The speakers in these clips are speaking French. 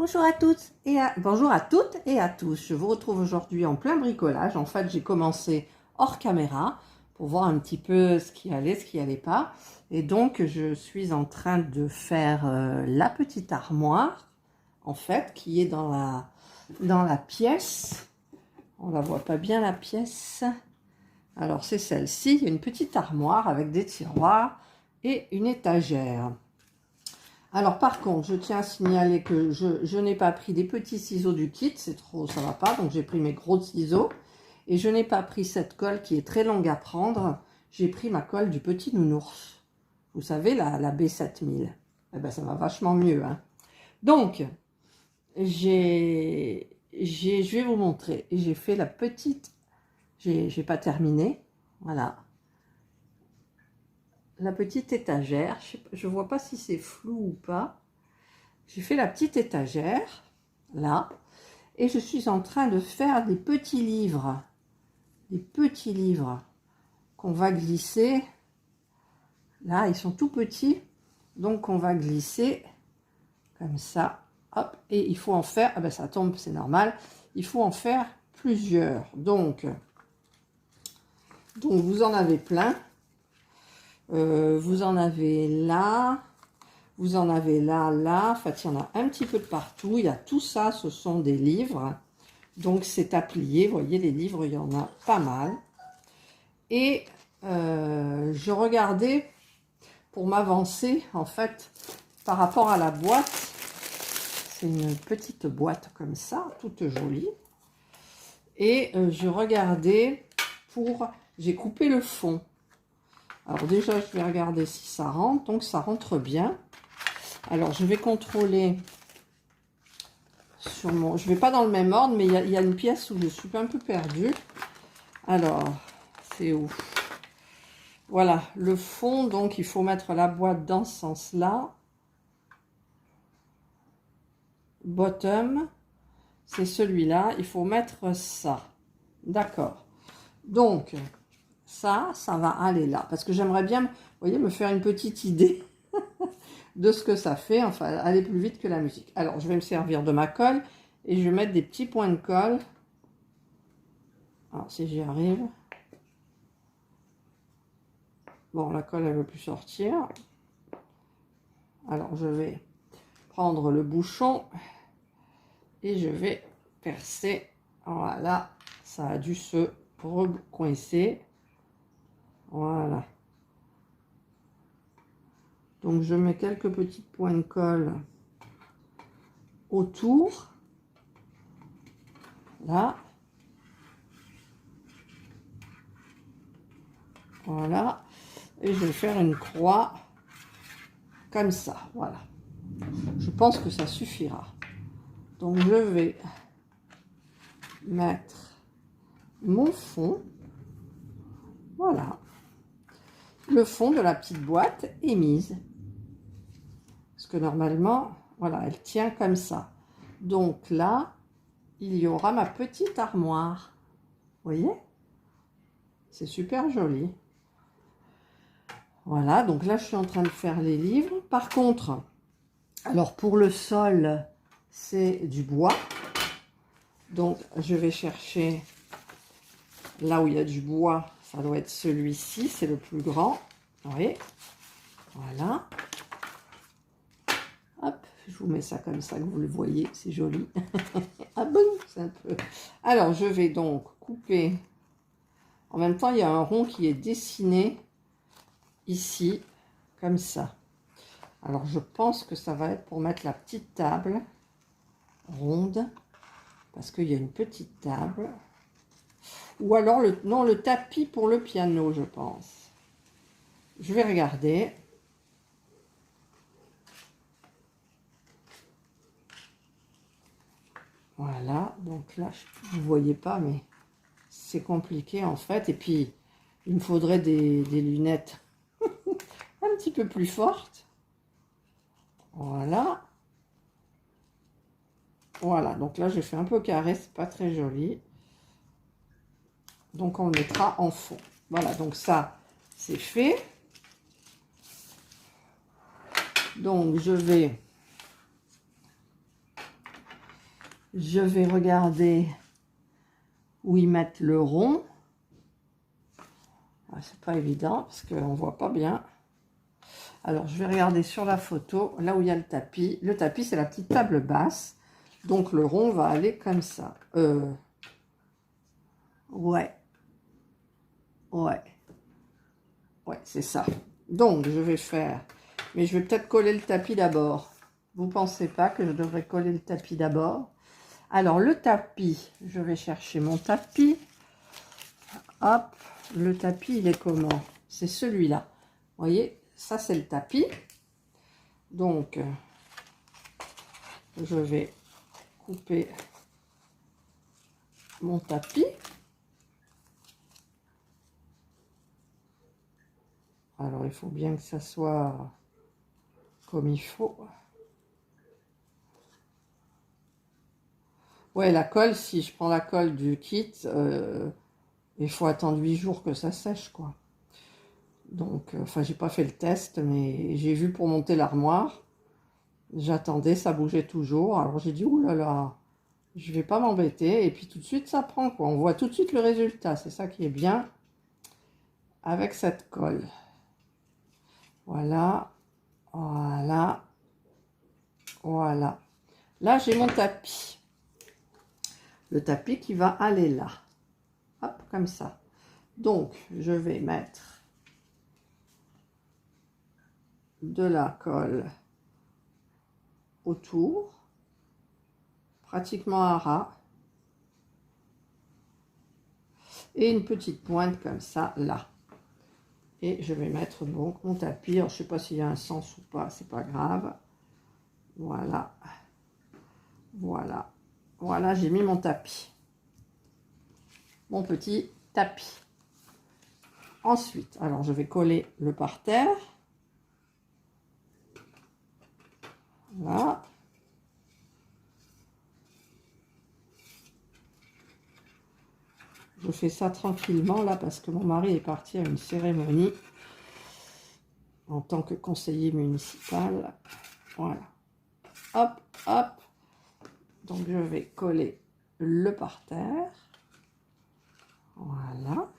Bonjour à toutes bonjour à toutes et à tous. Je vous retrouve aujourd'hui en plein bricolage. En fait, j'ai commencé hors caméra pour voir un petit peu ce qui allait, ce qui allait pas. Et donc, je suis en train de faire la petite armoire, en fait, qui est dans la pièce. On la voit pas bien, la pièce. Alors, c'est celle-ci. Il y a une petite armoire avec des tiroirs et une étagère. Alors par contre, je tiens à signaler que je n'ai pas pris des petits ciseaux du kit, c'est trop, ça va pas, donc j'ai pris mes gros ciseaux. Et je n'ai pas pris cette colle qui est très longue à prendre, j'ai pris ma colle du petit nounours. Vous savez, la B7000. Eh ben ça va vachement mieux, hein. Donc, je vais vous montrer. J'ai fait la petite, j'ai pas terminé, voilà. La petite étagère, je vois pas si c'est flou ou pas. J'ai fait la petite étagère, là, et je suis en train de faire des petits livres qu'on va glisser. Là, ils sont tout petits, donc on va glisser comme ça, hop, et il faut en faire, ah ben ça tombe, c'est normal, il faut en faire plusieurs. Donc vous en avez plein. Vous en avez là, vous en avez là, là, en fait il y en a un petit peu de partout, il y a tout ça, ce sont des livres, donc c'est à plier, vous voyez les livres, il y en a pas mal. Et je regardais pour m'avancer, en fait, par rapport à la boîte, c'est une petite boîte comme ça, toute jolie, et je regardais j'ai coupé le fond. Alors déjà, je vais regarder si ça rentre. Donc, ça rentre bien. Alors, je vais contrôler sur mon... Je ne vais pas dans le même ordre, mais il y a une pièce où je suis un peu perdue. Alors, c'est où? Voilà, le fond. Donc, il faut mettre la boîte dans ce sens-là. Bottom, c'est celui-là. Il faut mettre ça. D'accord. Donc... ça va aller là. Parce que j'aimerais bien, vous voyez, me faire une petite idée de ce que ça fait. Enfin, aller plus vite que la musique. Alors, je vais me servir de ma colle et je vais mettre des petits points de colle. Alors, si j'y arrive. Bon, la colle, elle ne veut plus sortir. Alors, je vais prendre le bouchon et je vais percer. Voilà, ça a dû se recoincer. Voilà. Donc, je mets quelques petits points de colle autour. Là. Voilà. Et je vais faire une croix comme ça. Voilà. Je pense que ça suffira. Donc, je vais mettre mon fond. Voilà. Le fond de la petite boîte est mise. Parce que normalement, voilà, elle tient comme ça. Donc là, il y aura ma petite armoire. Vous voyez? C'est super joli. Voilà, donc là, je suis en train de faire les livres. Par contre, alors pour le sol, c'est du bois. Donc, je vais chercher là où il y a du bois. Ça doit être celui-ci, c'est le plus grand. Vous voyez? Voilà. Hop, je vous mets ça comme ça que vous le voyez, c'est joli. Ah bon, c'est un peu... Alors, je vais donc couper. En même temps, il y a un rond qui est dessiné ici, comme ça. Alors, je pense que ça va être pour mettre la petite table ronde, parce qu'il y a une petite table. Ou alors, le tapis pour le piano, je pense. Je vais regarder. Voilà, donc là, vous ne voyez pas, mais c'est compliqué en fait. Et puis, il me faudrait des lunettes un petit peu plus fortes. Voilà. Voilà, donc là, j'ai fait un peu carré, c'est pas très joli. Donc, on le mettra en fond. Voilà, donc ça, c'est fait. Donc, je vais Je vais regarder où ils mettent le rond. C'est pas évident parce qu'on voit pas bien. Alors, je vais regarder sur la photo, là où il y a le tapis. Le tapis, c'est la petite table basse. Donc, le rond va aller comme ça. Ouais. Ouais. Ouais, c'est ça. Donc, je vais faire... Mais je vais peut-être coller le tapis d'abord. Vous pensez pas que je devrais coller le tapis d'abord? Alors, le tapis, je vais chercher mon tapis. Hop, le tapis, il est comment? C'est celui-là. Vous voyez, ça, c'est le tapis. Donc, je vais couper mon tapis. Alors, il faut bien que ça soit comme il faut. Ouais, la colle, si je prends la colle du kit, il faut attendre 8 jours que ça sèche, quoi. Donc, enfin, j'ai pas fait le test, mais j'ai vu pour monter l'armoire. J'attendais, ça bougeait toujours. Alors, j'ai dit, ouh là là, je vais pas m'embêter. Et puis, tout de suite, ça prend, quoi. On voit tout de suite le résultat. C'est ça qui est bien avec cette colle. Voilà, voilà, voilà. Là, j'ai mon tapis. Le tapis qui va aller là. Hop, comme ça. Donc, je vais mettre de la colle autour, pratiquement à ras. Et une petite pointe comme ça, là. Et je vais mettre donc mon tapis. Alors, je ne sais pas s'il y a un sens ou pas, c'est pas grave. Voilà. Voilà. Voilà, j'ai mis mon tapis. Mon petit tapis. Ensuite, alors je vais coller le parterre. Voilà. Je fais ça tranquillement là parce que mon mari est parti à une cérémonie en tant que conseiller municipal. Voilà. Hop, hop. Donc je vais coller le parterre. Voilà.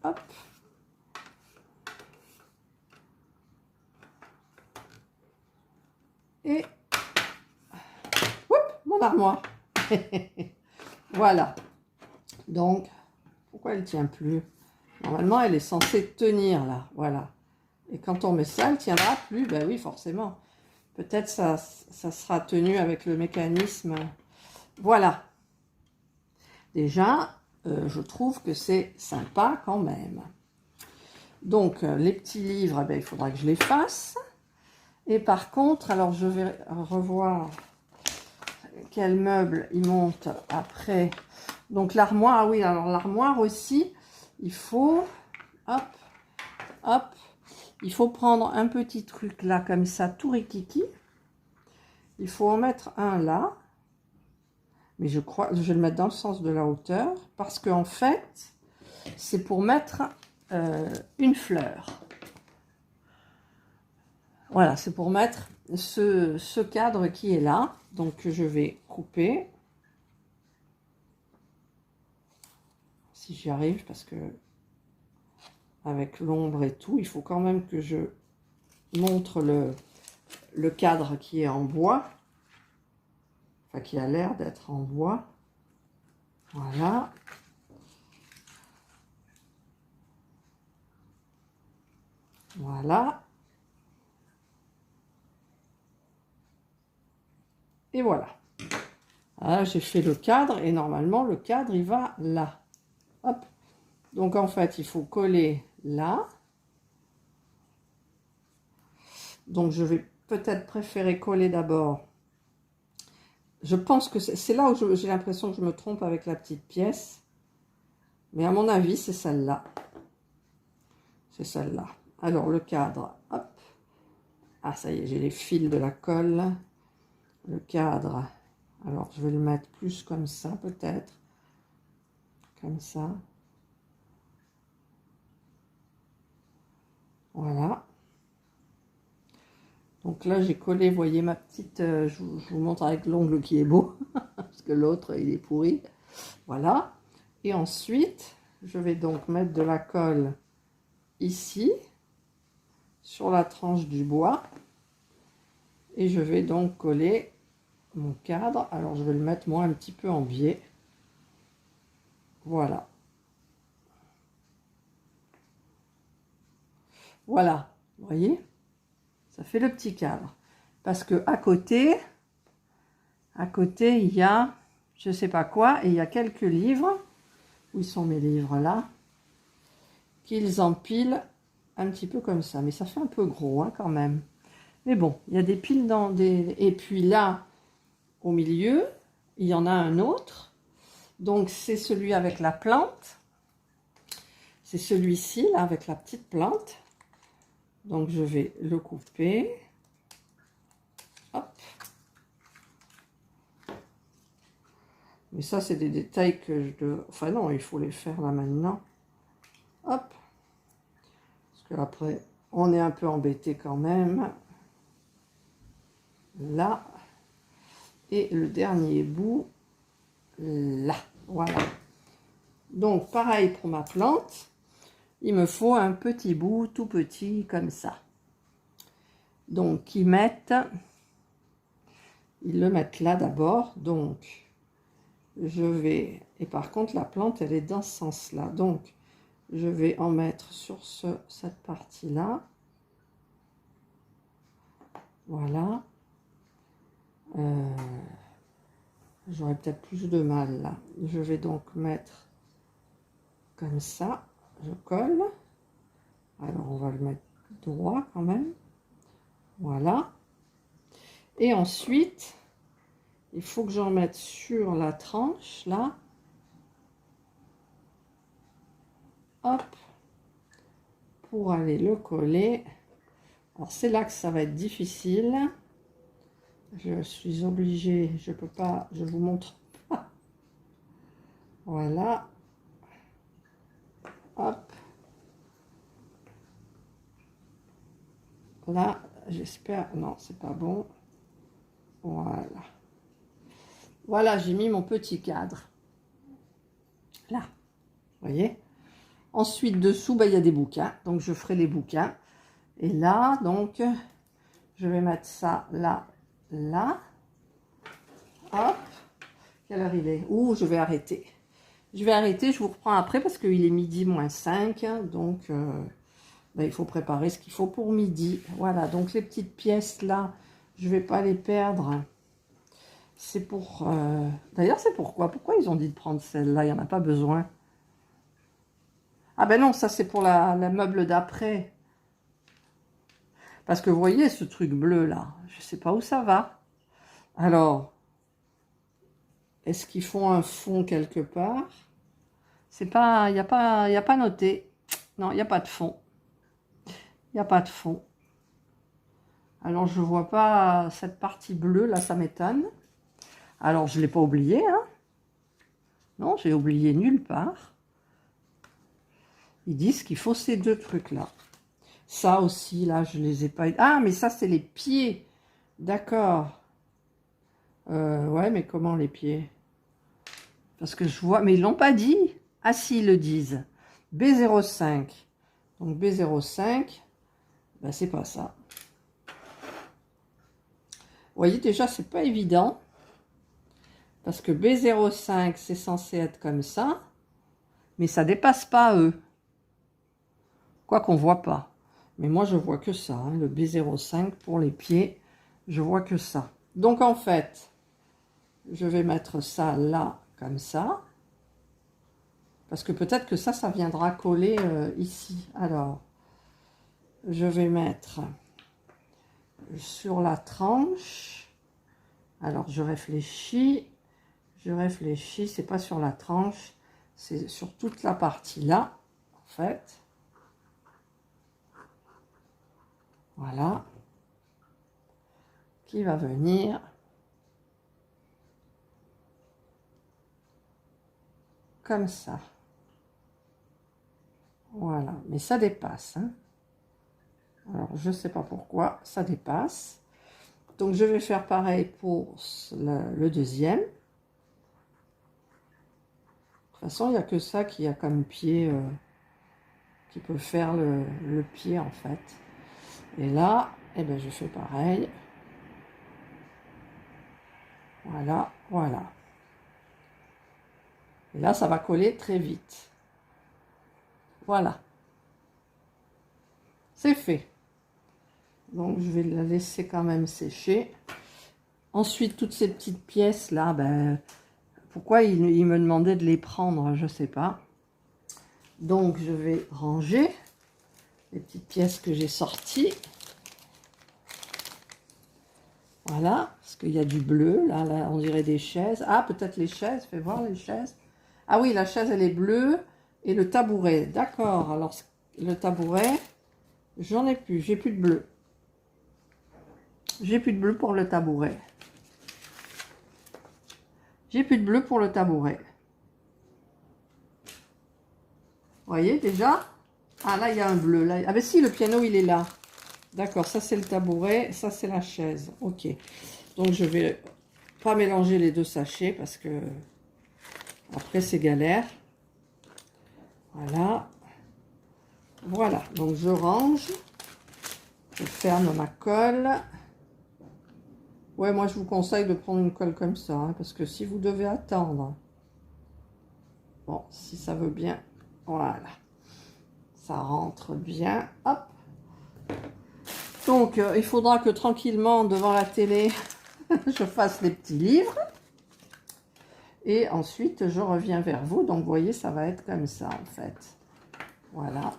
Hop. Et oups, mon armoire. Voilà. Donc, pourquoi elle ne tient plus? Normalement, elle est censée tenir là. Voilà. Et quand on met ça, elle ne tiendra plus. Ben oui, forcément. Peut-être ça sera tenu avec le mécanisme. Voilà. Déjà, je trouve que c'est sympa quand même. Donc, les petits livres, ben, il faudra que je les fasse. Et par contre, alors je vais revoir quel meuble il monte après. Donc l'armoire, ah oui, alors l'armoire aussi, il faut, hop, hop, il faut prendre un petit truc là, comme ça, tout rikiki. Il faut en mettre un là. Mais je crois, je vais le mettre dans le sens de la hauteur, parce qu'en fait, c'est pour mettre une fleur. Voilà, c'est pour mettre ce cadre qui est là. Donc, je vais couper. Si j'y arrive, parce que avec l'ombre et tout, il faut quand même que je montre le cadre qui est en bois. Enfin, qui a l'air d'être en bois. Voilà. Voilà. Et voilà. Là, j'ai fait le cadre et normalement, le cadre, il va là. Hop. Donc, en fait, il faut coller là. Donc, je vais peut-être préférer coller d'abord. Je pense que c'est là où j'ai l'impression que je me trompe avec la petite pièce. Mais à mon avis, c'est celle-là. C'est celle-là. Alors, le cadre, hop. Ah, ça y est, j'ai les fils de la colle. Le cadre, alors je vais le mettre plus comme ça, peut-être. Comme ça. Voilà. Donc, Donc là, j'ai collé, vous voyez ma petite... je vous montre avec l'ongle qui est beau, parce que l'autre, il est pourri. Voilà. Et ensuite, je vais donc mettre de la colle ici, sur la tranche du bois. Et je vais donc coller mon cadre. Alors, je vais le mettre, moi, un petit peu en biais. Voilà. Voilà, vous voyez, ça fait le petit cadre. Parce que à côté, il y a, je sais pas quoi, et il y a quelques livres. Où sont mes livres là? Qu'ils empilent un petit peu comme ça. Mais ça fait un peu gros hein, quand même. Mais bon, il y a des piles dans des... Et puis là, au milieu, il y en a un autre. Donc c'est celui avec la plante. C'est celui-ci là avec la petite plante. Donc je vais le couper. Hop. Mais ça, c'est des détails que je dois... Enfin non, il faut les faire là maintenant. Hop. Parce que après, on est un peu embêté quand même. Là. Et le dernier bout, là. Voilà. Donc, pareil pour ma plante. Il me faut un petit bout, tout petit, comme ça. Donc, ils le mettent là d'abord. Donc, je vais... Et par contre, la plante, elle est dans ce sens-là. Donc, je vais en mettre sur cette partie-là. Voilà. J'aurais peut-être plus de mal là. Je vais donc mettre comme ça. Je colle. Alors, on va le mettre droit quand même. Voilà. Et ensuite, il faut que j'en mette sur la tranche là. Hop. Pour aller le coller. Alors, c'est là que ça va être difficile. Je suis obligée, je peux pas, je vous montre pas. Voilà. Hop. Là, j'espère, non, c'est pas bon. Voilà. Voilà, j'ai mis mon petit cadre. Là, vous voyez. Ensuite, dessous, bah, il y a des bouquins. Donc, je ferai les bouquins. Et là, donc, je vais mettre ça là, là. Hop. Quelle heure il est? Ouh, je vais arrêter. Je vais arrêter, je vous reprends après parce qu'il est midi moins 5. Donc, ben, il faut préparer ce qu'il faut pour midi. Voilà, donc les petites pièces là, je ne vais pas les perdre. C'est pour... D'ailleurs, c'est pourquoi? Pourquoi ils ont dit de prendre celle-là? Il n'y en a pas besoin. Ah ben non, ça c'est pour la meuble d'après. Parce que vous voyez ce truc bleu là, je ne sais pas où ça va. Alors, est-ce qu'ils font un fond quelque part? C'est pas, il n'y a pas noté. Non, il n'y a pas de fond. Il n'y a pas de fond. Alors, je ne vois pas cette partie bleue, là, ça m'étonne. Alors, je ne l'ai pas oublié, hein. Non, j'ai oublié nulle part. Ils disent qu'il faut ces deux trucs-là. Ça aussi, là, je ne les ai pas... Ah, mais ça, c'est les pieds. D'accord. Ouais, mais comment les pieds? Parce que je vois... Mais ils ne l'ont pas dit. Ah, si, ils le disent. B05. Donc, B05, ben, c'est pas ça. Vous voyez, déjà, c'est pas évident. Parce que B05, c'est censé être comme ça. Mais ça dépasse pas eux. Quoi qu'on voit pas. Mais moi, je vois que ça. Hein, le B05 pour les pieds, je vois que ça. Donc, en fait, je vais mettre ça là, comme ça. Parce que peut-être que ça viendra coller ici. Alors, je vais mettre sur la tranche. Alors, je réfléchis, c'est pas sur la tranche, c'est sur toute la partie là, en fait. Voilà. Qui va venir comme ça. Voilà, mais ça dépasse. Hein. Alors, je sais pas pourquoi, ça dépasse. Donc je vais faire pareil pour le deuxième. De toute façon, il n'y a que ça qui a comme pied, qui peut faire le pied en fait. Et là, eh ben, je fais pareil. Voilà, voilà. Et là, ça va coller très vite. Voilà. C'est fait. Donc, je vais la laisser quand même sécher. Ensuite, toutes ces petites pièces-là, ben, pourquoi il me demandait de les prendre, je ne sais pas. Donc, je vais ranger les petites pièces que j'ai sorties. Voilà, parce qu'il y a du bleu, là, on dirait des chaises. Ah, peut-être les chaises, fais voir les chaises. Ah oui, la chaise, elle est bleue. Et le tabouret, d'accord. Alors, le tabouret, j'en ai plus, j'ai plus de bleu. J'ai plus de bleu pour le tabouret. J'ai plus de bleu pour le tabouret. Vous voyez déjà? Ah, là, il y a un bleu. Là. Ah, ben si, le piano, il est là. D'accord, ça, c'est le tabouret. Ça, c'est la chaise. Ok. Donc, je vais pas mélanger les deux sachets parce que après, c'est galère. Voilà. Voilà. Donc, je range. Je ferme ma colle. Ouais, moi, je vous conseille de prendre une colle comme ça. Hein, parce que si vous devez attendre... Bon, si ça veut bien... Voilà. Ça rentre bien. Hop. Donc, il faudra que tranquillement, devant la télé, je fasse les petits livres. Et ensuite, je reviens vers vous. Donc, vous voyez, ça va être comme ça, en fait. Voilà.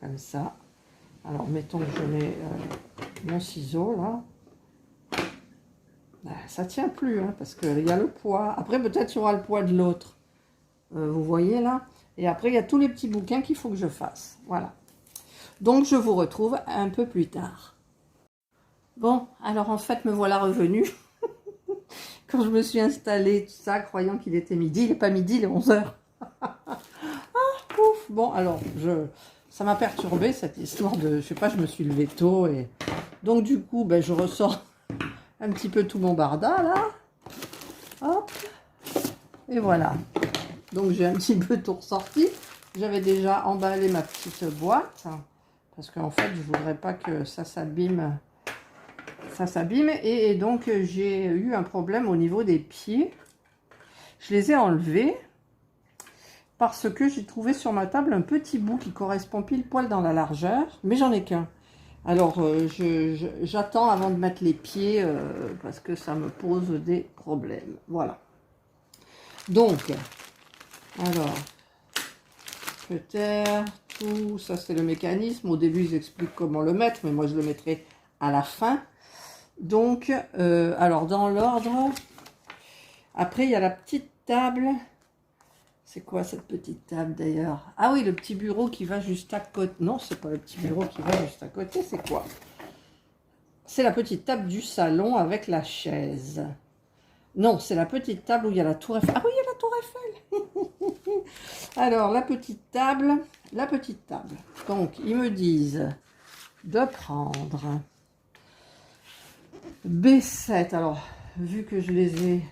Comme ça. Alors, mettons que je mets mon ciseau, là. Ça tient plus, hein, parce qu'il y a le poids. Après, peut-être il y aura le poids de l'autre. Vous voyez, là. Et après, il y a tous les petits bouquins qu'il faut que je fasse. Voilà. Donc, je vous retrouve un peu plus tard. Bon, alors en fait, me voilà revenue. Quand je me suis installée, tout ça, croyant qu'il était midi. Il n'est pas midi, il est 11 h. Ah, ouf. Bon, alors, ça m'a perturbée, cette histoire de... Je sais pas, je me suis levée tôt. Et donc, du coup, ben, je ressors un petit peu tout mon barda, là. Hop. Et voilà. Donc, j'ai un petit peu tout ressorti. J'avais déjà emballé ma petite boîte. Parce qu'en fait, je voudrais pas que ça s'abîme. Ça s'abîme. Et donc, j'ai eu un problème au niveau des pieds. Je les ai enlevés. Parce que j'ai trouvé sur ma table un petit bout qui correspond pile poil dans la largeur. Mais j'en ai qu'un. Alors, j'attends avant de mettre les pieds. Parce que ça me pose des problèmes. Voilà. Donc, alors, peut-être... Tout ça, c'est le mécanisme. Au début, ils expliquent comment le mettre, mais moi, je le mettrai à la fin. Donc, alors, dans l'ordre, après, il y a la petite table. C'est quoi cette petite table, d'ailleurs? Ah oui, le petit bureau qui va juste à côté. Non, c'est pas le petit bureau qui va juste à côté, c'est quoi? C'est la petite table du salon avec la chaise. Non, c'est la petite table où il y a la tour Eiffel. Ah oui, il y a la tour Eiffel. Alors, la petite table. Donc, ils me disent de prendre B7. Alors, vu que je les ai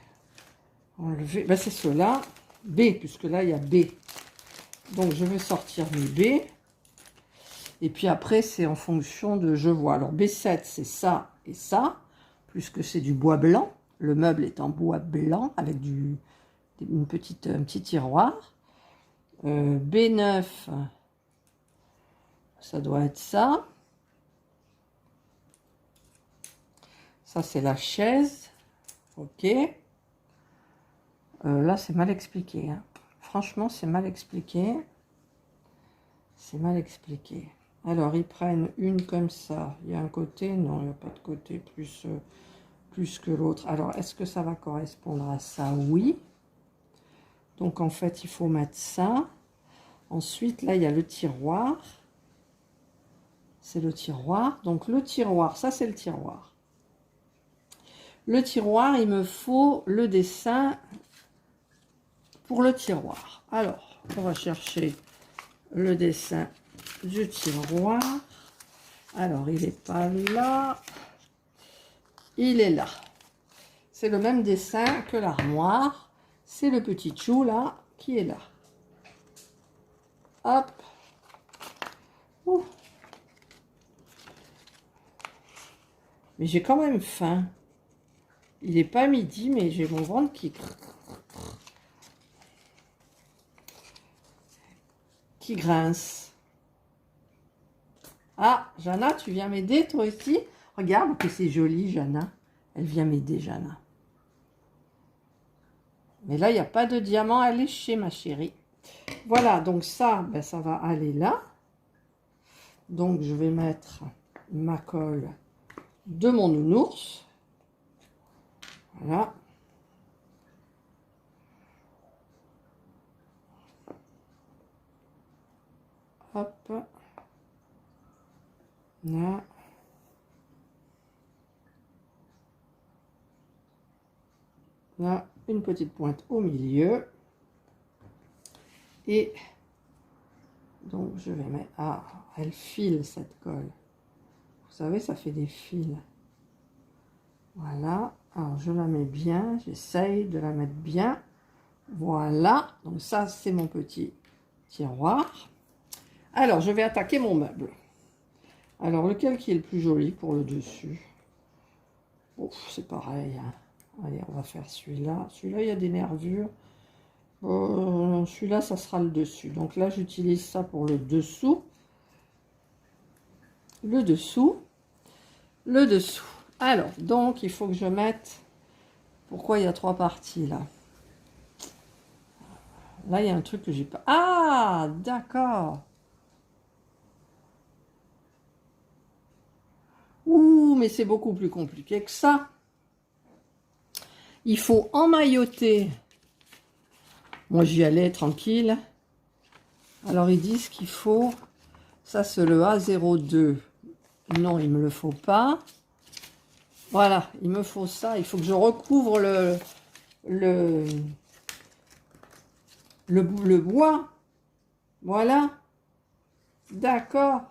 enlevés, ben c'est ceux-là. B, puisque là, il y a B. Donc, je vais sortir mes B. Et puis après, c'est en fonction de je vois. Alors, B7, c'est ça et ça, puisque c'est du bois blanc. Le meuble est en bois blanc avec un petit tiroir. B9, ça doit être ça. Ça, c'est la chaise. Ok. Là, c'est mal expliqué. Hein. Franchement, c'est mal expliqué. C'est mal expliqué. Alors, ils prennent une comme ça. Il y a un côté. Non, il n'y a pas de côté plus que l'autre. Alors, est-ce que ça va correspondre à ça? Oui. Donc, en fait, il faut mettre ça. Ensuite, là, il y a le tiroir. C'est le tiroir. Donc, le tiroir, ça, c'est le tiroir. Le tiroir, il me faut le dessin pour le tiroir. Alors, on va chercher le dessin du tiroir. Alors, il n'est pas là. il est là. C'est le même dessin que l'armoire. C'est le petit chou là qui est là. Hop. Ouh. Mais j'ai quand même faim. Il n'est pas midi, mais j'ai mon ventre qui grince. Ah, Jana, tu viens m'aider toi aussi? Regarde que c'est joli, Jana. Elle vient m'aider, Jana. Mais là, il n'y a pas de diamant à lécher, ma chérie. Voilà, donc ça, ben, ça va aller là. Donc, je vais mettre ma colle de mon nounours. Voilà. Hop. Là. Là, une petite pointe au milieu. Et donc, je vais mettre... Ah, elle file cette colle. Vous savez, ça fait des fils. Voilà. Alors, je la mets bien. J'essaye de la mettre bien. Voilà. Donc, ça, c'est mon petit tiroir. Alors, je vais attaquer mon meuble. Alors, lequel qui est le plus joli pour le dessus? Ouf, c'est pareil. Hein. Allez, on va faire celui-là. Celui-là, il y a des nervures. Celui-là, ça sera le dessus. Donc là, j'utilise ça pour le dessous. Le dessous. Le dessous. Alors, donc, il faut que je mette... Pourquoi il y a 3 parties, là? Là, il y a un truc que j'ai pas... Ah, d'accord. Ouh, mais c'est beaucoup plus compliqué que ça. Il faut emmailloter. Moi, j'y allais tranquille. Alors, ils disent qu'il faut... Ça, c'est le A02. Non, il ne me le faut pas. Voilà, il me faut ça. Il faut que je recouvre le bois. Voilà. D'accord.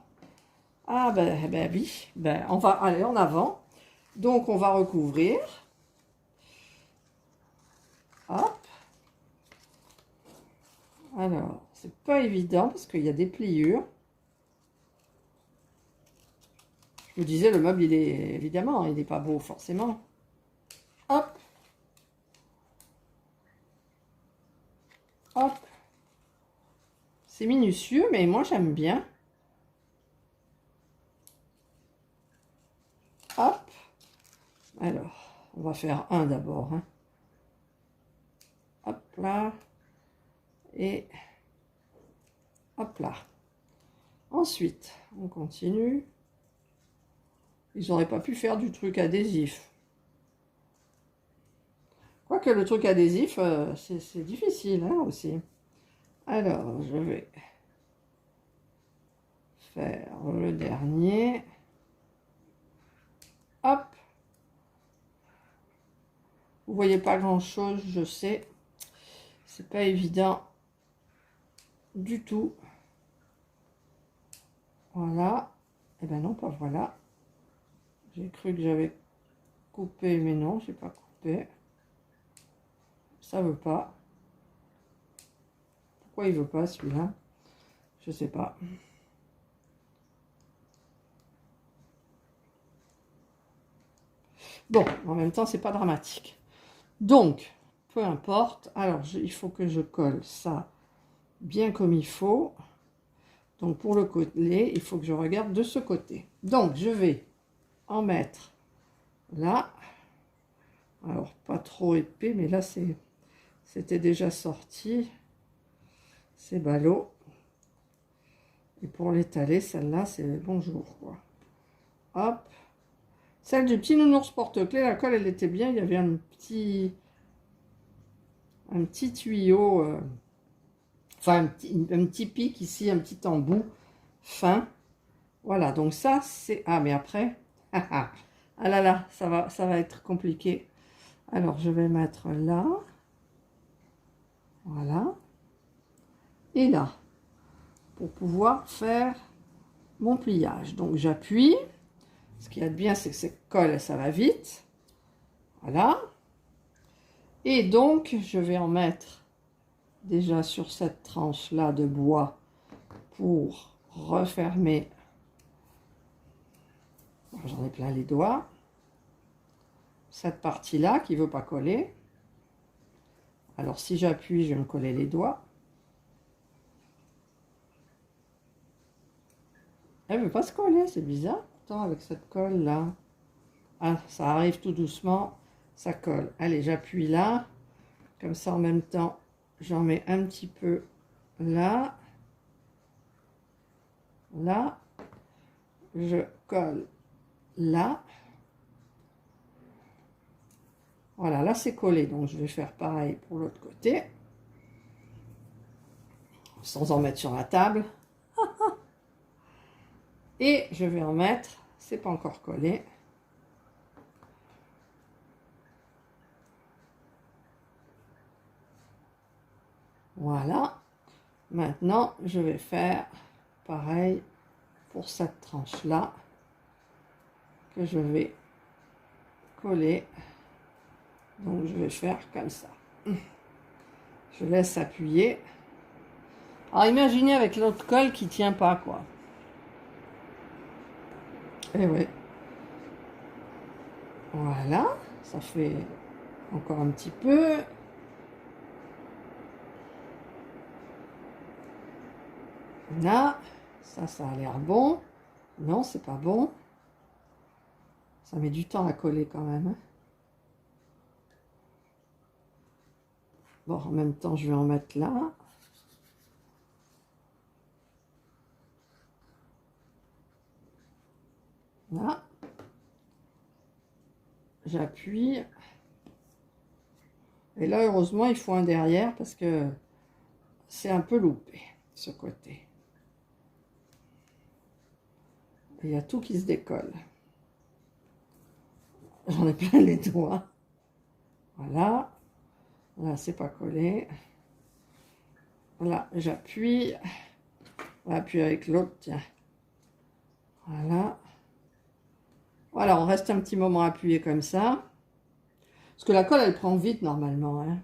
Ah, ben oui. Ben, on va aller en avant. Donc, on va recouvrir. Hop. Alors, c'est pas évident parce qu'il y a des pliures. Je me disais, le meuble, il est évidemment, il n'est pas beau forcément. Hop. Hop. C'est minutieux, mais moi, j'aime bien. Hop. Alors, on va faire un d'abord. Hein. Hop là. Et hop là. Ensuite, on continue. Ils n'auraient pas pu faire du truc adhésif. Quoique le truc adhésif, c'est difficile hein, aussi. Alors, je vais faire le dernier. Hop. Vous voyez pas grand-chose, je sais. C'est pas évident du tout. Voilà. Et ben non, pas voilà. J'ai cru que j'avais coupé, mais non, j'ai pas coupé. Ça veut pas. Pourquoi il veut pas celui-là? Je sais pas. Bon, en même temps, c'est pas dramatique. Donc, peu importe. Alors, il faut que je colle ça bien comme il faut. Donc, pour le coller, il faut que je regarde de ce côté. Donc, je vais en mettre là. Alors, pas trop épais, mais là, c'était déjà sorti. C'est ballot. Et pour l'étaler, celle-là, c'est bonjour, quoi. Hop. Celle du petit nounours porte-clés, la colle, elle était bien. Il y avait un petit tuyau, enfin, un petit pic ici, un petit embout fin. Voilà, donc ça, c'est... Ah, mais après... ah là là, ça va être compliqué. Alors, je vais mettre là. Voilà. Et là. Pour pouvoir faire mon pliage. Donc, j'appuie. Ce qu'il y a de bien, c'est que cette colle, ça va vite. Voilà. Et donc, je vais en mettre déjà sur cette tranche-là de bois pour refermer. J'en ai plein les doigts. Cette partie-là qui ne veut pas coller. Alors, si j'appuie, je vais me coller les doigts. Elle ne veut pas se coller, c'est bizarre. Pourtant, avec cette colle-là. Ah, ça arrive tout doucement, ça colle. Allez, j'appuie là. Comme ça, en même temps, j'en mets un petit peu là. Là. Je colle là. Voilà, là, c'est collé. Donc, je vais faire pareil pour l'autre côté. Sans en mettre sur la table. Et je vais en mettre, c'est pas encore collé. Voilà. Maintenant, je vais faire pareil pour cette tranche-là que je vais coller. Donc, je vais faire comme ça. Je laisse appuyer. Alors, imaginez avec l'autre colle qui tient pas, quoi. Et ouais. Voilà. Ça fait encore un petit peu. Là. Ça a l'air bon. Non, c'est pas bon. Ça met du temps à coller quand même. Hein. Bon, en même temps, je vais en mettre là. Là. J'appuie. Et là, heureusement, il faut un derrière parce que c'est un peu loupé, ce côté. Il y a tout qui se décolle. J'en ai plein les doigts. Voilà. Là, c'est pas collé. Là, j'appuie. On va appuyer avec l'autre, tiens. Voilà. Voilà, on reste un petit moment appuyé comme ça. Parce que la colle, elle prend vite normalement. Hein.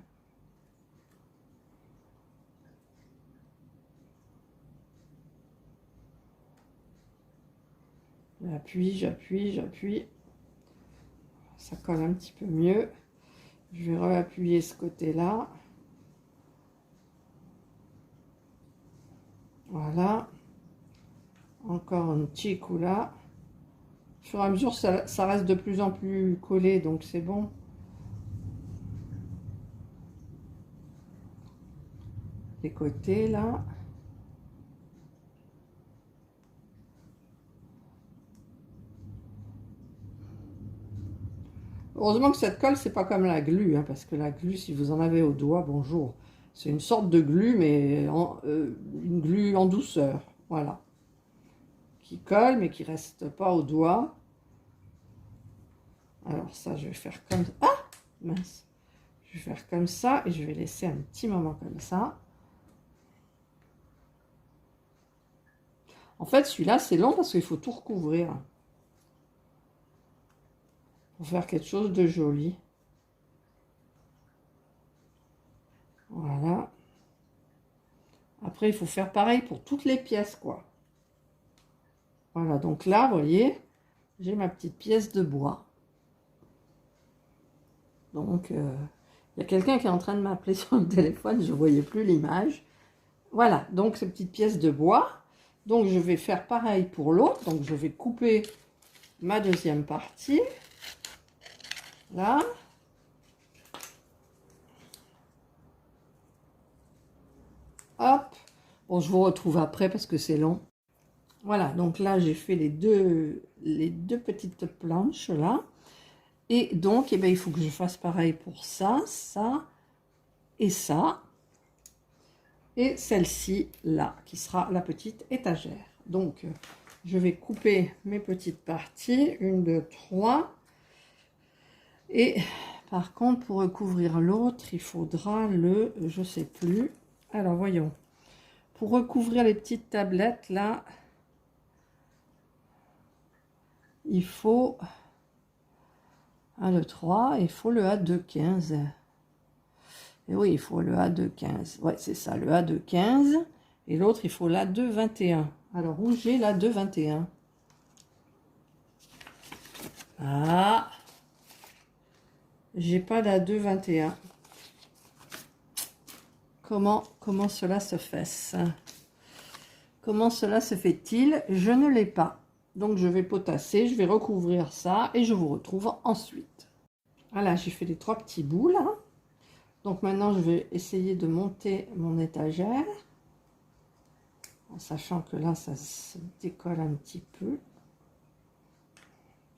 J'appuie, j'appuie, j'appuie. Ça colle un petit peu mieux. Je vais réappuyer ce côté-là. Voilà. Encore un petit coup là. Au fur et à mesure, ça reste de plus en plus collé, donc c'est bon. Les côtés là. Heureusement que cette colle, c'est pas comme la glu, hein, parce que la glu, si vous en avez au doigt, bonjour. C'est une sorte de glu, mais une glu en douceur. Voilà. Qui colle, mais qui reste pas au doigt. Alors ça, je vais faire comme... Ah, mince. Je vais faire comme ça et je vais laisser un petit moment comme ça. En fait, celui-là, c'est long parce qu'il faut tout recouvrir. Pour faire quelque chose de joli. Voilà. Après, il faut faire pareil pour toutes les pièces, quoi. Voilà, donc là, vous voyez, j'ai ma petite pièce de bois. Donc, il y a quelqu'un qui est en train de m'appeler sur le téléphone, je ne voyais plus l'image. Voilà, donc ces petites pièces de bois. Donc, je vais faire pareil pour l'autre. Donc, je vais couper ma deuxième partie. Là. Hop. Bon, je vous retrouve après parce que c'est long. Voilà, donc là, j'ai fait les deux petites planches là. Et donc, eh bien, il faut que je fasse pareil pour ça, ça et ça. Et celle-ci là, qui sera la petite étagère. Donc, je vais couper mes petites parties, 1, 2, 3. Et par contre, pour recouvrir l'autre, il faudra le, je sais plus. Alors, voyons. Pour recouvrir les petites tablettes, là, il faut... 1, le 3, il faut le A215. Et oui, il faut le A215. Ouais, c'est ça, le A215. Et l'autre, il faut l'A221. Alors, où j'ai l'A221? Ah, j'ai pas l'A221. Comment cela se fait? Comment cela se fait-il? Je ne l'ai pas. Donc, je vais potasser, je vais recouvrir ça et je vous retrouve ensuite. Voilà, j'ai fait les 3 petits bouts là. Donc, maintenant, je vais essayer de monter mon étagère. En sachant que là, ça se décolle un petit peu.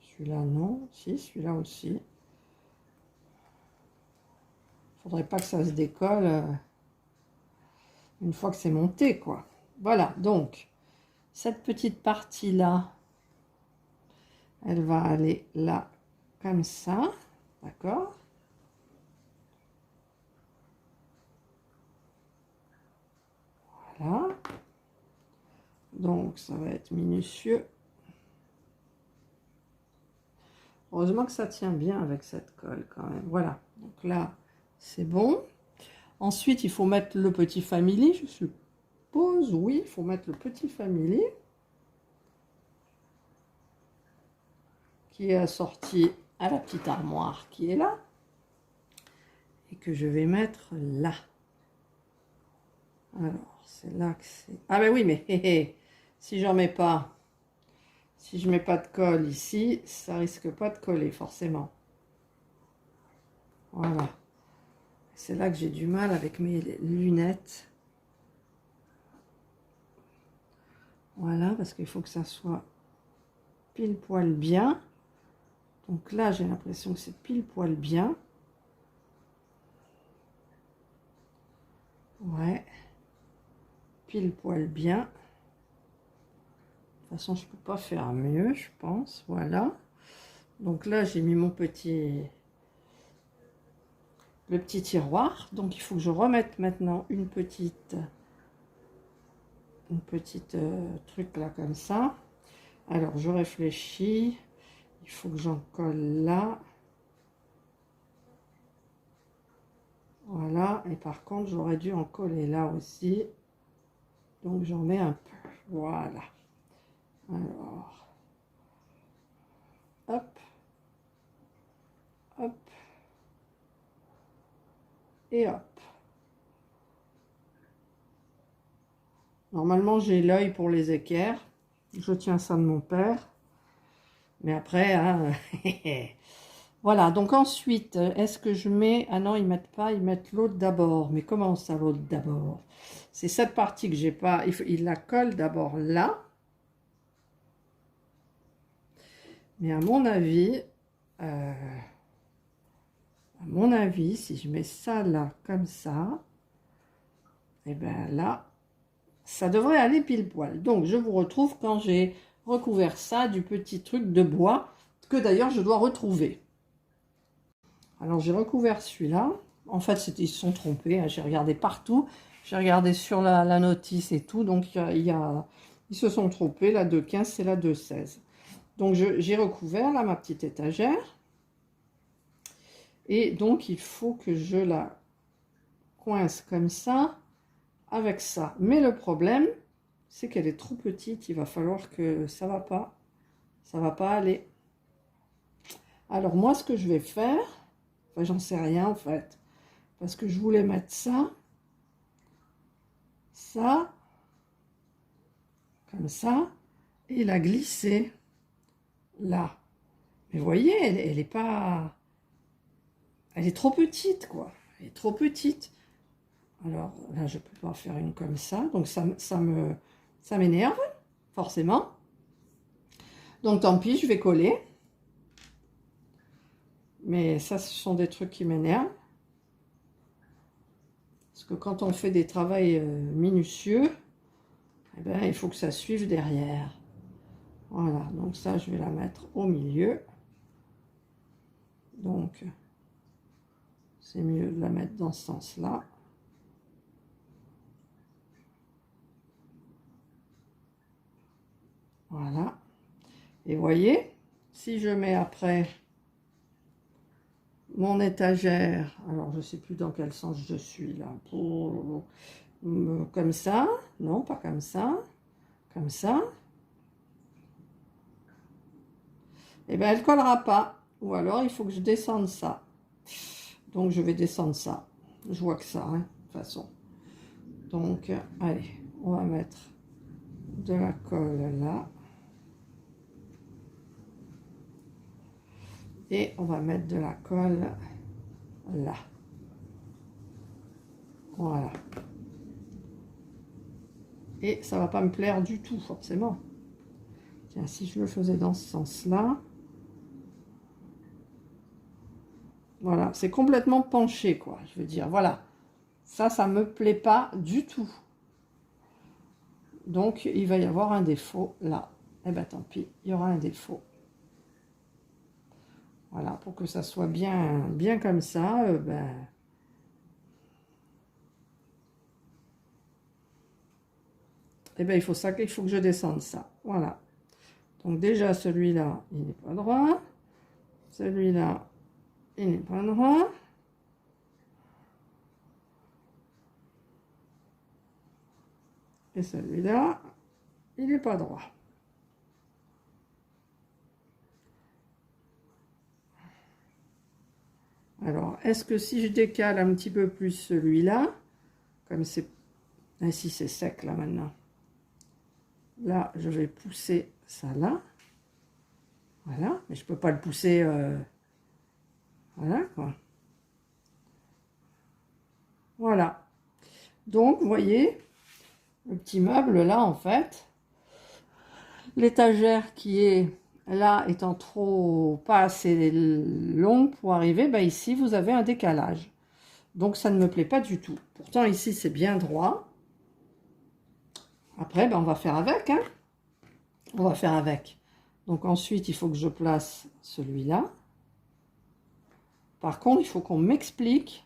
Celui-là, non. Si, celui-là aussi. Faudrait pas que ça se décolle une fois que c'est monté, quoi. Voilà, donc, cette petite partie-là, elle va aller là, comme ça. D'accord? Voilà. Donc, ça va être minutieux. Heureusement que ça tient bien avec cette colle, quand même. Voilà. Donc là, c'est bon. Ensuite, il faut mettre le petit family, je suppose. Oui, il faut mettre le petit family qui est assorti à la petite armoire qui est là et que je vais mettre là. Alors, c'est là que c'est... Ah ben oui, mais si j'en mets pas, si je mets pas de colle ici, ça risque pas de coller forcément. Voilà. C'est là que j'ai du mal avec mes lunettes. Voilà, parce qu'il faut que ça soit pile poil bien. Donc là, j'ai l'impression que c'est pile poil bien. Ouais. Pile poil bien. De toute façon, je peux pas faire mieux, je pense. Voilà. Donc là, j'ai mis mon petit... le petit tiroir. Donc, il faut que je remette maintenant une petite truc là, comme ça. Alors, je réfléchis. Il faut que j'en colle là. Voilà. Et par contre, j'aurais dû en coller là aussi. Donc, j'en mets un peu. Voilà. Alors, hop, hop, et hop. Normalement, j'ai l'œil pour les équerres. Je tiens ça de mon père. Mais après, hein, voilà. Donc ensuite, est-ce que je mets... Ah non, ils mettent pas, ils mettent l'autre d'abord. Mais comment ça, l'autre d'abord? C'est cette partie que j'ai pas... Il la colle d'abord là. Mais à mon avis, si je mets ça là, comme ça, et bien là, ça devrait aller pile poil. Donc, je vous retrouve quand j'ai recouvert ça du petit truc de bois que d'ailleurs je dois retrouver. Alors, j'ai recouvert celui-là. En fait, ils se sont trompés. Hein. J'ai regardé partout. J'ai regardé sur la notice et tout. Donc, ils se sont trompés. La 2,15, c'est la 2,16. Donc, j'ai recouvert là ma petite étagère. Et donc, il faut que je la coince comme ça avec ça. Mais le problème, c'est qu'elle est trop petite. Il va falloir que ça va pas aller. Alors, moi, ce que je vais faire, enfin, j'en sais rien en fait, parce que je voulais mettre ça, comme ça, et la glisser là. Mais vous voyez, elle est pas... Elle est trop petite, quoi. Elle est trop petite. Alors, là, je peux pas faire une comme ça. Donc, ça m'énerve, forcément. Donc, tant pis, je vais coller. Mais ça, ce sont des trucs qui m'énervent. Parce que quand on fait des travaux minutieux, eh ben, il faut que ça suive derrière. Voilà, donc ça, je vais la mettre au milieu. Donc, c'est mieux de la mettre dans ce sens-là. Voilà. Et voyez, si je mets après mon étagère. Alors, je sais plus dans quel sens je suis là. Comme ça. Non, pas comme ça. Comme ça. Et bien, elle collera pas. Ou alors, il faut que je descende ça. Donc, je vais descendre ça. Je vois que ça, hein, de toute façon. Donc, allez, on va mettre de la colle là. Et on va mettre de la colle là. Voilà. Et ça va pas me plaire du tout, forcément. Tiens, si je le faisais dans ce sens-là. Voilà, c'est complètement penché, quoi. Je veux dire, voilà. Ça me plaît pas du tout. Donc, il va y avoir un défaut là. Eh bien, tant pis, il y aura un défaut. Voilà, pour que ça soit bien comme ça, eh ben, il faut que je descende ça. Voilà. Donc déjà, celui-là, il n'est pas droit. Celui-là, il n'est pas droit. Et celui-là, il n'est pas droit. Alors, est-ce que si je décale un petit peu plus celui-là, comme c'est... Ainsi, c'est sec là maintenant. Là, je vais pousser ça là. Voilà, mais je ne peux pas le pousser... Voilà, quoi. Voilà. Donc, vous voyez, le petit meuble là, en fait, l'étagère qui est là étant pas assez longue pour arriver, ben ici, vous avez un décalage. Donc, ça ne me plaît pas du tout. Pourtant, ici, c'est bien droit. Après, ben, on va faire avec, hein. On va faire avec. Donc, ensuite, il faut que je place celui-là. Par contre, il faut qu'on m'explique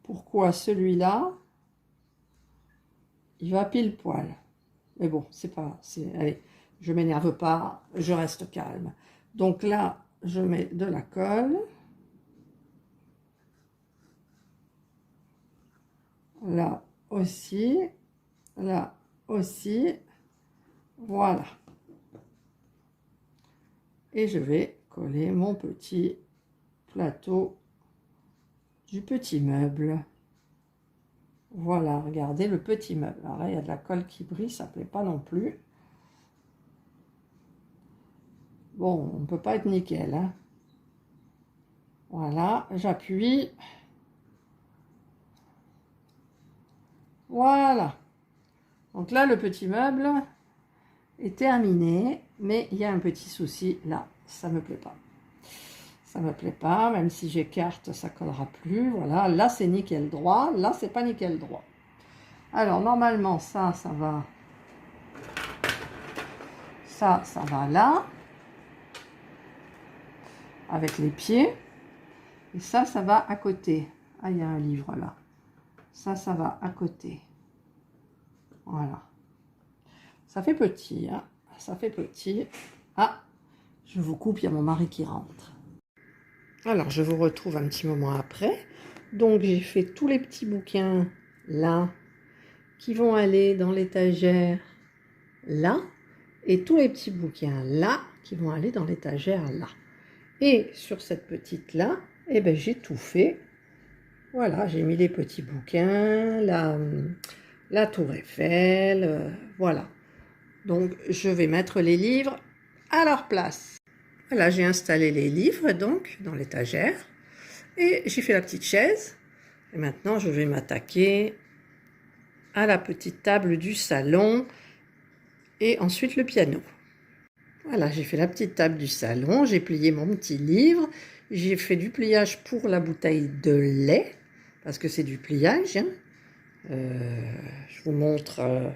pourquoi celui-là, il va pile poil. Mais bon, c'est pas... Allez, je m'énerve pas, je reste calme. Donc là, je mets de la colle. Là aussi. Là aussi. Voilà. Et je vais coller mon petit plateau du petit meuble. Voilà, regardez le petit meuble. Alors là, il y a de la colle qui brille, ça ne plaît pas non plus. Bon, on ne peut pas être nickel, hein. Voilà, j'appuie. Voilà. Donc là, le petit meuble est terminé, mais il y a un petit souci là, ça me plaît pas. Ça me plaît pas, même si j'écarte, ça collera plus. Voilà, là c'est nickel droit, là c'est pas nickel droit. Alors normalement ça va, ça va là, avec les pieds, et ça va à côté. Ah, il y a un livre là. Ça va à côté. Voilà. Ça fait petit, hein. Ça fait petit. Ah, je vous coupe, il y a mon mari qui rentre. Alors, je vous retrouve un petit moment après. Donc, j'ai fait tous les petits bouquins là, qui vont aller dans l'étagère là, et tous les petits bouquins là, qui vont aller dans l'étagère là. Et sur cette petite là, eh ben, j'ai tout fait. Voilà, j'ai mis les petits bouquins, la tour Eiffel, voilà. Donc, je vais mettre les livres à leur place. Voilà, j'ai installé les livres, donc, dans l'étagère. Et j'ai fait la petite chaise. Et maintenant, je vais m'attaquer à la petite table du salon. Et ensuite, le piano. Voilà, j'ai fait la petite table du salon. J'ai plié mon petit livre. J'ai fait du pliage pour la bouteille de lait. Parce que c'est du pliage, hein. Je vous montre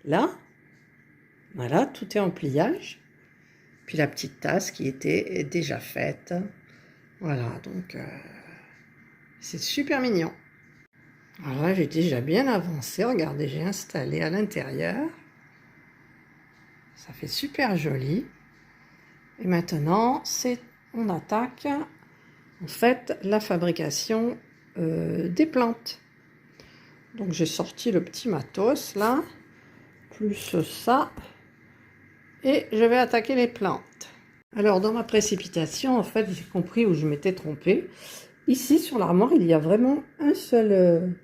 là. Voilà, tout est en pliage. Puis la petite tasse qui était déjà faite. Voilà, donc c'est super mignon. Alors là, j'ai déjà bien avancé. Regardez, j'ai installé à l'intérieur. Ça fait super joli. Et maintenant, on attaque en fait la fabrication des plantes. Donc j'ai sorti le petit matos là, plus ça, et je vais attaquer les plantes. Alors dans ma précipitation, en fait, j'ai compris où je m'étais trompée. Ici sur l'armoire, il y a vraiment un seul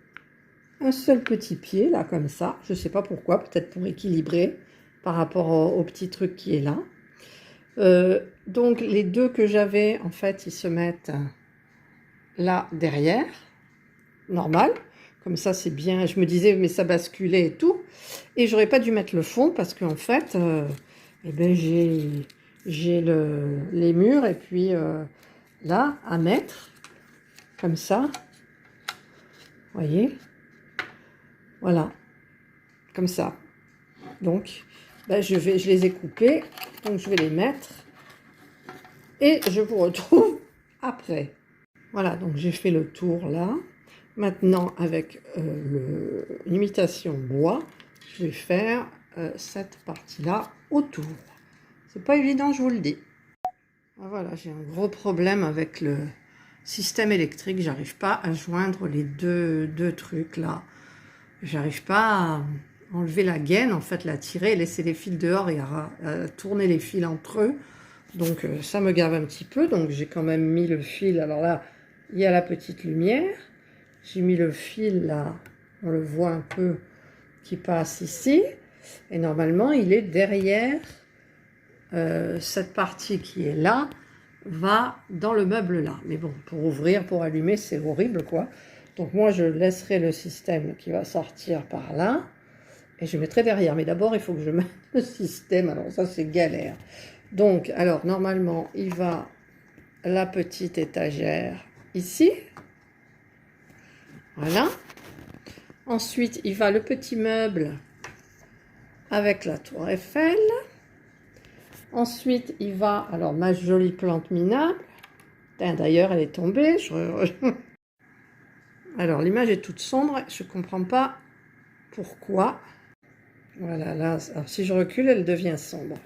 petit pied là, comme ça. Je ne sais pas pourquoi, peut-être pour équilibrer par rapport au petit truc qui est là. Donc les deux que j'avais, en fait, ils se mettent là derrière, normal. Comme ça, c'est bien. Je me disais, mais ça basculait et tout. Et j'aurais pas dû mettre le fond parce qu'en fait, eh ben, j'ai les murs et puis là, à mettre, comme ça. Voyez? Voilà. Comme ça. Donc, ben, je les ai coupés. Donc, je vais les mettre. Et je vous retrouve après. Voilà, donc j'ai fait le tour là. Maintenant, avec l'imitation bois, je vais faire cette partie-là autour. C'est pas évident, je vous le dis. Voilà, j'ai un gros problème avec le système électrique. J'arrive pas à joindre les deux trucs là. J'arrive pas à enlever la gaine, en fait, la tirer, laisser les fils dehors et à tourner les fils entre eux. Donc ça me gave un petit peu. Donc j'ai quand même mis le fil. Alors là, il y a la petite lumière. J'ai mis le fil là, on le voit un peu, qui passe ici. Et normalement, il est derrière cette partie qui est là, va dans le meuble là. Mais bon, pour ouvrir, pour allumer, c'est horrible quoi. Donc moi, je laisserai le système qui va sortir par là. Et je mettrai derrière. Mais d'abord, il faut que je mette le système. Alors ça, c'est galère. Donc, alors, normalement, il va la petite étagère ici. Voilà. Ensuite, il va le petit meuble avec la tour Eiffel. Ensuite, il va, alors, ma jolie plante minable. D'ailleurs, elle est tombée. Alors, l'image est toute sombre. Je ne comprends pas pourquoi. Voilà, là, alors, si je recule, elle devient sombre.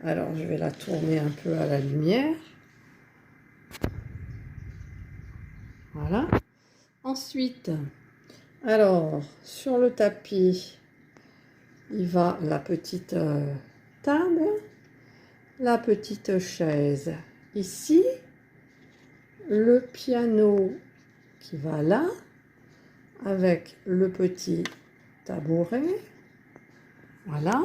Alors, je vais la tourner un peu à la lumière. Voilà. Ensuite, alors, sur le tapis, il va la petite table, la petite chaise ici, le piano qui va là, avec le petit tabouret. Voilà.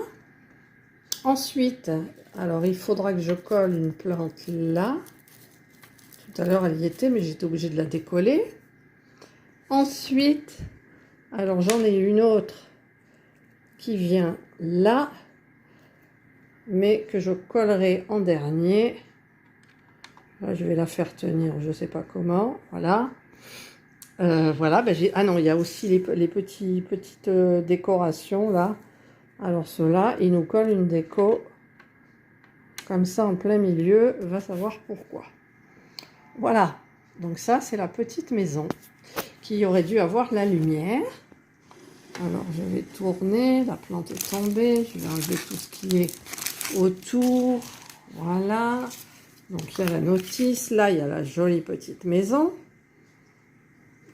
Ensuite, alors il faudra que je colle une plante là. Tout à l'heure, elle y était, mais j'étais obligée de la décoller. Ensuite, alors j'en ai une autre qui vient là, mais que je collerai en dernier. Là, je vais la faire tenir, je ne sais pas comment. Voilà. Voilà, ben ah non, il y a aussi les petites décorations là. Alors ceux-là, ils nous collent une déco comme ça en plein milieu, va savoir pourquoi. Voilà, donc ça c'est la petite maison qui aurait dû avoir la lumière. Alors je vais tourner, la plante est tombée, je vais enlever tout ce qui est autour. Voilà, donc il y a la notice, là il y a la jolie petite maison.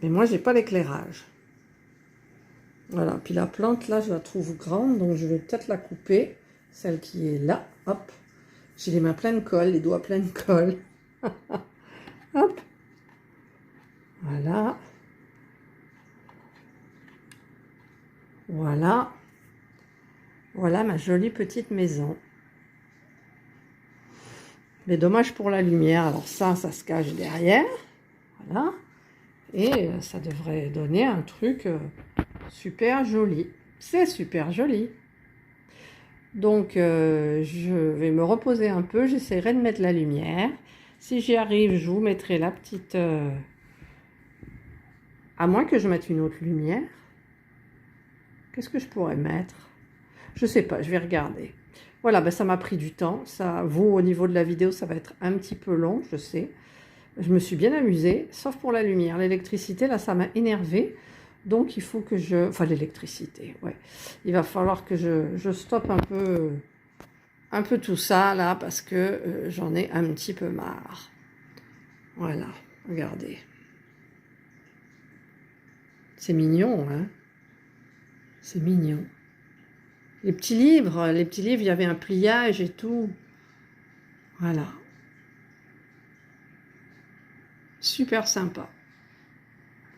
Mais moi j'ai pas l'éclairage. Voilà, puis la plante là je la trouve grande, donc je vais peut-être la couper, celle qui est là, hop. J'ai les mains pleines de colle, les doigts pleins de colle. Hop. Voilà. Voilà. Voilà ma jolie petite maison. Mais dommage pour la lumière. Alors ça se cache derrière. Voilà. Et ça devrait donner un truc super joli. C'est super joli. Donc, je vais me reposer un peu. J'essaierai de mettre la lumière. Si j'y arrive, je vous mettrai la petite... À moins que je mette une autre lumière. Qu'est-ce que je pourrais mettre? Je sais pas, je vais regarder. Voilà, ben ça m'a pris du temps. Ça, vous, au niveau de la vidéo, ça va être un petit peu long, je sais. Je me suis bien amusée, sauf pour la lumière. L'électricité, là, ça m'a énervée. Donc, il faut que je... Enfin, l'électricité, ouais. Il va falloir que je stoppe un peu un peu tout ça là parce que j'en ai un petit peu marre. Voilà, regardez. C'est mignon, hein? C'est mignon. Les petits livres, il y avait un pliage et tout. Voilà. Super sympa.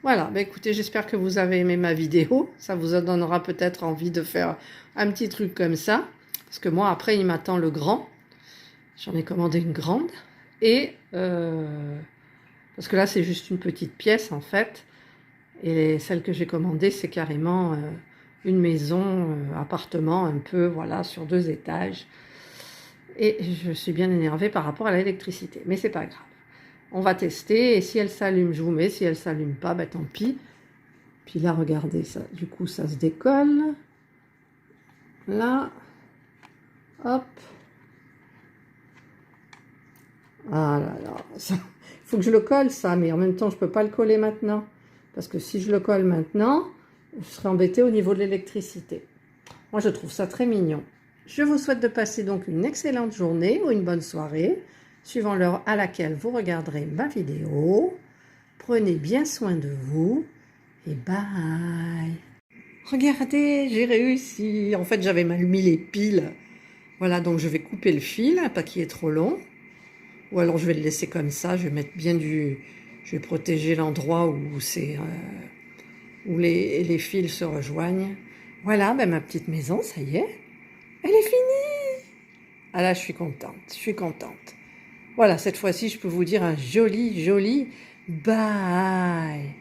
Voilà, bah écoutez, j'espère que vous avez aimé ma vidéo. Ça vous donnera peut-être envie de faire un petit truc comme ça. Parce que moi, après, il m'attend le grand. J'en ai commandé une grande. Et parce que là, c'est juste une petite pièce, en fait. Et celle que j'ai commandée, c'est carrément une maison, appartement, un peu, voilà, sur 2 étages. Et je suis bien énervée par rapport à l'électricité. Mais c'est pas grave. On va tester. Et si elle s'allume, je vous mets. Si elle s'allume pas, bah tant pis. Puis là, regardez ça. Du coup, ça se décolle. Là. Hop. Ah là là. Il faut que je le colle, ça. Mais en même temps, je ne peux pas le coller maintenant. Parce que si je le colle maintenant, je serai embêtée au niveau de l'électricité. Moi, je trouve ça très mignon. Je vous souhaite de passer donc une excellente journée ou une bonne soirée, suivant l'heure à laquelle vous regarderez ma vidéo. Prenez bien soin de vous et bye. Regardez, j'ai réussi. En fait, j'avais mal mis les piles. Voilà, donc je vais couper le fil, pas qu'il est trop long. Ou alors je vais le laisser comme ça. Je vais mettre bien du... Je vais protéger l'endroit où c'est... où les fils se rejoignent. Voilà, ben ma petite maison, ça y est. Elle est finie. Ah là, je suis contente. Je suis contente. Voilà, cette fois-ci, je peux vous dire un joli, joli bye.